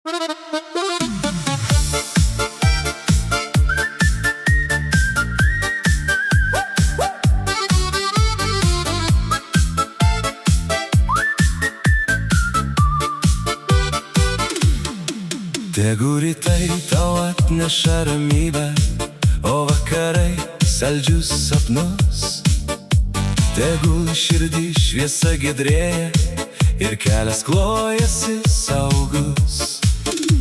Tegu rytai tau atneša ramybę, o vakarai saldžius sapnus. Tegul širdį šviesa giedrėja ir kelias klojasi saugus.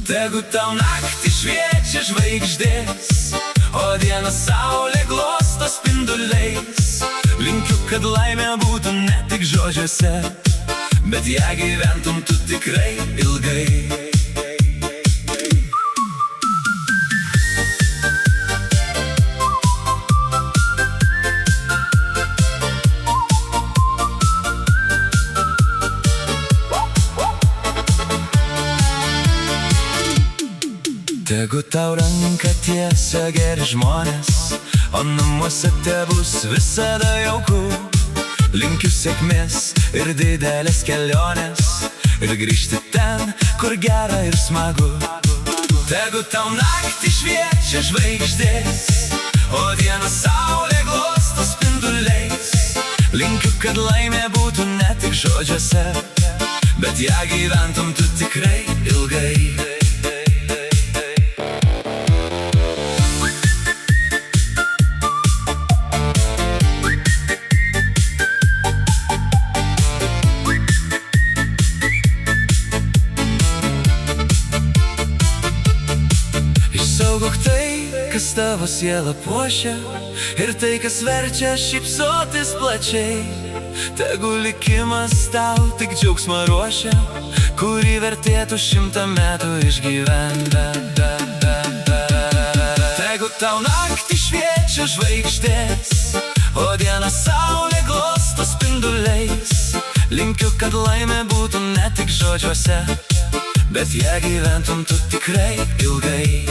Tegu tau naktį šviečia žvaigždės, o dieną saulė glosto spinduliais. Linkiu, kad laimė būtų ne tik žodžiuose, bet ją gyventum tu tikrai ilgai. Tegu tau ranką tiesia geri žmonės, o namuose tebus visada jauku. Linkiu sėkmės ir didelės kelionės, ir grįžti ten, kur gera ir smagu. Tegu tau naktį šviečia žvaigždės, o dieną saulė glosto spinduliais. Linkiu, kad laimė būtų ne tik žodžiuose, bet ją gyventum tu tikrai ilgai. Išsaugok tai, kas tavo sielą puošia, ir tai, kas verčia šypsotis plačiai. Tegu likimas tau tik džiaugsmą ruošia, kurį vertėtų 100 metų išgyventi. Tegu tau naktį šviečia žvaigždės, o dieną saulė glosto spinduliais. Linkiu, kad laimė būtų ne tik žodžiuose, bet ją gyventum tu tikrai ilgai.